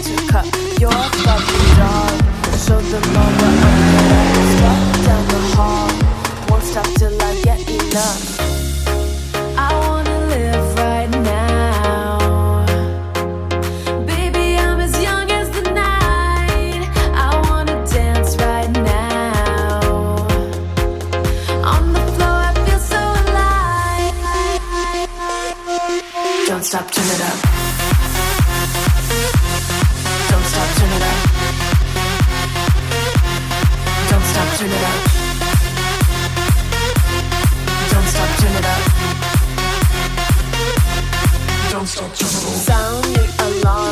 to cut your fucking dog. Show them all what I'm gonna step down the hall. Won't stop till I get enough.